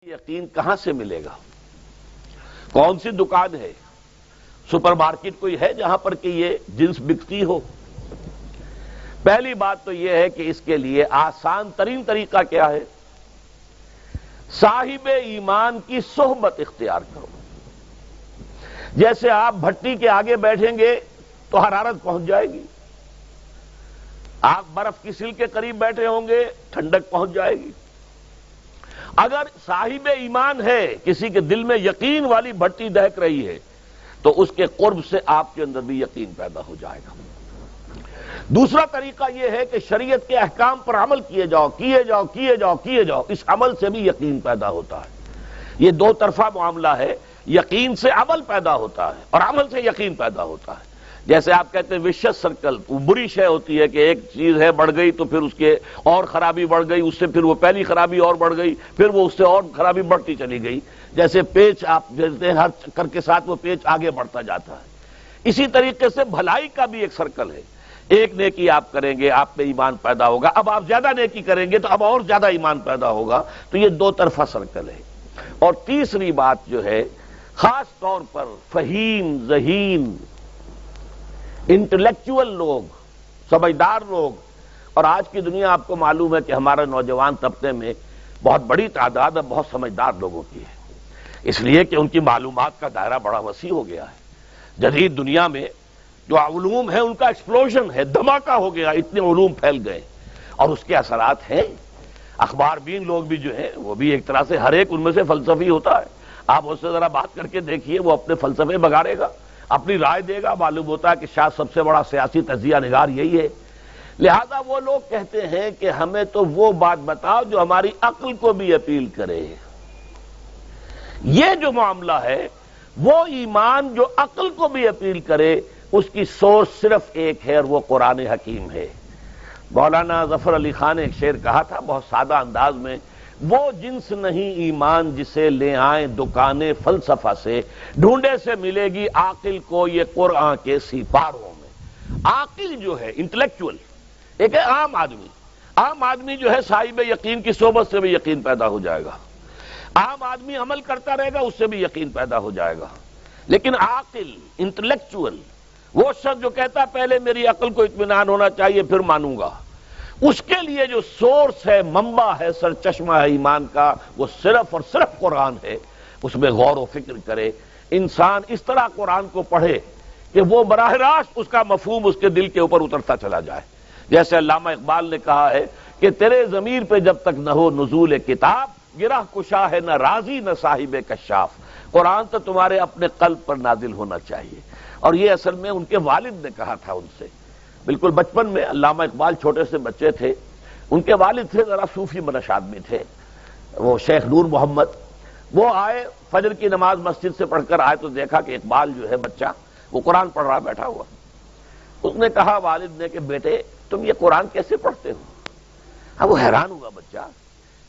یقین کہاں سے ملے گا؟ کون سی دکان ہے؟ سپر مارکیٹ کوئی ہے جہاں پر کہ یہ جنس بکتی ہو؟ پہلی بات تو یہ ہے کہ اس کے لیے آسان ترین طریقہ کیا ہے؟ صاحب ایمان کی صحبت اختیار کرو۔ جیسے آپ بھٹی کے آگے بیٹھیں گے تو حرارت پہنچ جائے گی، آپ برف کی سل کے قریب بیٹھے ہوں گے ٹھنڈک پہنچ جائے گی۔ اگر صاحب ایمان ہے، کسی کے دل میں یقین والی بھٹی دہک رہی ہے، تو اس کے قرب سے آپ کے اندر بھی یقین پیدا ہو جائے گا۔ دوسرا طریقہ یہ ہے کہ شریعت کے احکام پر عمل کیے جاؤ، کیے جاؤ، کیے جاؤ، کیے جاؤ، اس عمل سے بھی یقین پیدا ہوتا ہے۔ یہ دو طرفہ معاملہ ہے، یقین سے عمل پیدا ہوتا ہے اور عمل سے یقین پیدا ہوتا ہے۔ جیسے آپ کہتے ہیں وشس سرکل، وہ بری شے ہوتی ہے کہ ایک چیز ہے بڑھ گئی تو پھر اس کے اور خرابی بڑھ گئی، اس سے پھر وہ پہلی خرابی اور بڑھ گئی، پھر وہ اس سے اور خرابی بڑھتی چلی گئی۔ جیسے پیچ آپ دیکھتے ہیں، ہر چکر کے ساتھ وہ پیچ آگے بڑھتا جاتا ہے۔ اسی طریقے سے بھلائی کا بھی ایک سرکل ہے، ایک نیکی آپ کریں گے آپ میں ایمان پیدا ہوگا، اب آپ زیادہ نیکی کریں گے تو اب اور زیادہ ایمان پیدا ہوگا، تو یہ دو طرفہ سرکل ہے۔ اور تیسری بات جو ہے، خاص طور پر فہیم، ذہین، انٹلیکچول لوگ، سمجھدار لوگ، اور آج کی دنیا آپ کو معلوم ہے کہ ہمارے نوجوان طبقے میں بہت بڑی تعداد بہت سمجھدار لوگوں کی ہے، اس لیے کہ ان کی معلومات کا دائرہ بڑا وسیع ہو گیا ہے۔ جدید دنیا میں جو علوم ہے ان کا ایکسپلوژن ہے، دھماکہ ہو گیا، اتنے علوم پھیل گئے اور اس کے اثرات ہیں۔ اخبار بین لوگ بھی جو ہیں وہ بھی ایک طرح سے ہر ایک ان میں سے فلسفی ہوتا ہے، آپ اس سے ذرا بات کر کے دیکھیے، وہ اپنے فلسفے بگاڑے گا، اپنی رائے دے گا، معلوم ہوتا ہے کہ شاید سب سے بڑا سیاسی تجزیہ نگار یہی ہے۔ لہذا وہ لوگ کہتے ہیں کہ ہمیں تو وہ بات بتاؤ جو ہماری عقل کو بھی اپیل کرے۔ یہ جو معاملہ ہے، وہ ایمان جو عقل کو بھی اپیل کرے، اس کی سورس صرف ایک ہے اور وہ قرآن حکیم ہے۔ مولانا ظفر علی خان نے ایک شعر کہا تھا بہت سادہ انداز میں، وہ جنس نہیں ایمان جسے لے آئیں دکانیں فلسفہ سے، ڈھونڈے سے ملے گی عاقل کو یہ قرآن کے سیپاروں میں۔ عاقل جو ہے، انٹلیکچول، ایک ہے عام آدمی۔ عام آدمی جو ہے صاحب یقین کی صحبت سے بھی یقین پیدا ہو جائے گا، عام آدمی عمل کرتا رہے گا، اس سے بھی یقین پیدا ہو جائے گا۔ لیکن عاقل، انٹلیکچول، وہ شخص جو کہتا ہے پہلے میری عقل کو اطمینان ہونا چاہیے پھر مانوں گا، اس کے لیے جو سورس ہے، منبع ہے، سرچشمہ ہے ایمان کا، وہ صرف اور صرف قرآن ہے۔ اس میں غور و فکر کرے، انسان اس طرح قرآن کو پڑھے کہ وہ براہ راست اس کا مفہوم اس کے دل کے اوپر اترتا چلا جائے۔ جیسے علامہ اقبال نے کہا ہے کہ تیرے ضمیر پہ جب تک نہ ہو نزول کتاب، گرہ کشا ہے نہ رازی نہ صاحب کشاف۔ قرآن تو تمہارے اپنے قلب پر نازل ہونا چاہیے۔ اور یہ اصل میں ان کے والد نے کہا تھا ان سے، بالکل بچپن میں علامہ اقبال چھوٹے سے بچے تھے، ان کے والد تھے ذرا صوفی منش آدمی تھے، وہ شیخ نور محمد۔ وہ آئے فجر کی نماز مسجد سے پڑھ کر آئے تو دیکھا کہ اقبال جو ہے بچہ وہ قرآن پڑھ رہا بیٹھا ہوا۔ اس نے کہا والد نے کہ بیٹے تم یہ قرآن کیسے پڑھتے ہو؟ اب وہ حیران ہوا بچہ،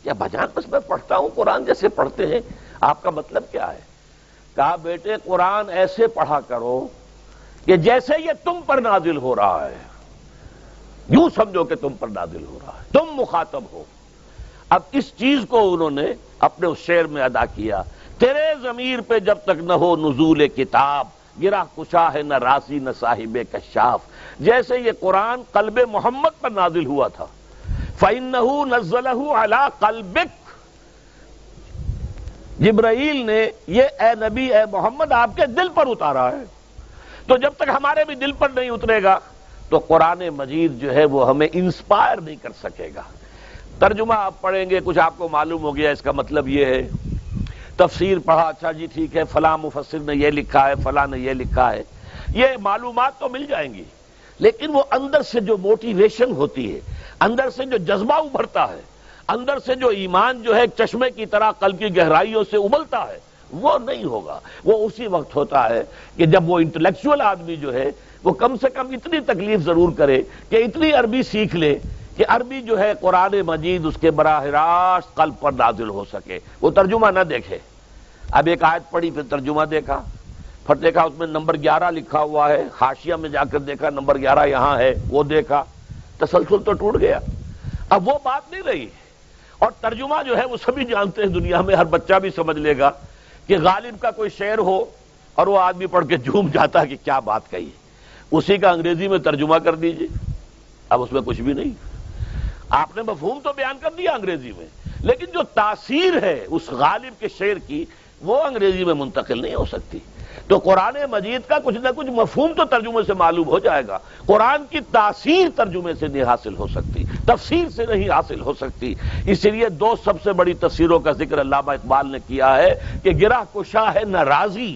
کیا بجان بس میں پڑھتا ہوں قرآن جیسے پڑھتے ہیں، آپ کا مطلب کیا ہے؟ کہا بیٹے قرآن ایسے پڑھا کرو کہ جیسے یہ تم پر نازل ہو رہا ہے، یوں سمجھو کہ تم پر نازل ہو رہا ہے، تم مخاطب ہو۔ اب اس چیز کو انہوں نے اپنے اس شعر میں ادا کیا، تیرے ضمیر پہ جب تک نہ ہو نزول کتاب، گرہ کشا ہے نہ راسی نہ صاحب کشاف۔ جیسے یہ قرآن قلب محمد پر نازل ہوا تھا، فَإِنَّهُ نَزَّلَهُ عَلَىٰ قَلْبِكَ، جبرائیل نے یہ اے نبی اے محمد آپ کے دل پر اتارا ہے۔ تو جب تک ہمارے بھی دل پر نہیں اترے گا تو قرآن مجید جو ہے وہ ہمیں انسپائر نہیں کر سکے گا۔ ترجمہ آپ پڑھیں گے، کچھ آپ کو معلوم ہو گیا اس کا مطلب یہ ہے، تفسیر پڑھا، اچھا جی ٹھیک ہے فلاں مفسر نے یہ لکھا ہے، فلاں نے یہ لکھا ہے، یہ معلومات تو مل جائیں گی، لیکن وہ اندر سے جو موٹیویشن ہوتی ہے، اندر سے جو جذبہ ابھرتا ہے، اندر سے جو ایمان جو ہے ایک چشمے کی طرح قلب کی گہرائیوں سے ابلتا ہے، وہ نہیں ہوگا۔ وہ اسی وقت ہوتا ہے کہ جب وہ انٹلیکچول آدمی جو ہے وہ کم سے کم اتنی تکلیف ضرور کرے کہ اتنی عربی سیکھ لے کہ عربی جو ہے قرآن مجید اس کے براہ راست قلب پر نازل ہو سکے، وہ ترجمہ نہ دیکھے۔ اب ایک آیت پڑھی پھر ترجمہ دیکھا، پھر دیکھا اس میں نمبر 11 لکھا ہوا ہے، حاشیہ میں جا کر دیکھا نمبر 11 یہاں ہے، وہ دیکھا، تسلسل تو ٹوٹ گیا۔ اب وہ بات نہیں رہی، اور ترجمہ جو ہے وہ سبھی جانتے ہیں دنیا میں، ہر بچہ بھی سمجھ لے گا کہ غالب کا کوئی شعر ہو اور وہ آدمی پڑھ کے جھوم جاتا ہے کہ کیا بات کہی، اسی کا انگریزی میں ترجمہ کر دیجئے، اب اس میں کچھ بھی نہیں، آپ نے مفہوم تو بیان کر دیا انگریزی میں، لیکن جو تاثیر ہے اس غالب کے شعر کی وہ انگریزی میں منتقل نہیں ہو سکتی۔ تو قرآن مجید کا کچھ نہ کچھ مفہوم تو ترجمے سے معلوم ہو جائے گا، قرآن کی تاثیر ترجمے سے نہیں حاصل ہو سکتی، تفسیر سے نہیں حاصل ہو سکتی۔ اسی لیے دو سب سے بڑی تفسیروں کا ذکر علامہ اقبال نے کیا ہے کہ گرہ کشا ہے نہ رازی،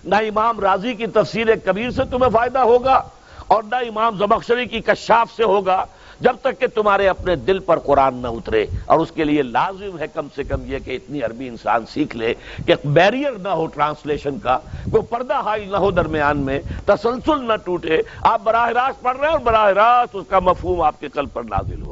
نہ امام رازی کی تفسیر کبیر سے تمہیں فائدہ ہوگا اور نہ امام زمخشری کی کشاف سے ہوگا، جب تک کہ تمہارے اپنے دل پر قرآن نہ اترے۔ اور اس کے لیے لازم ہے کم سے کم یہ کہ اتنی عربی انسان سیکھ لے کہ بیریئر نہ ہو ٹرانسلیشن کا، کوئی پردہ حائل نہ ہو درمیان میں، تسلسل نہ ٹوٹے، آپ براہ راست پڑھ رہے ہیں اور براہ راست اس کا مفہوم آپ کے قلب پر نازل ہو۔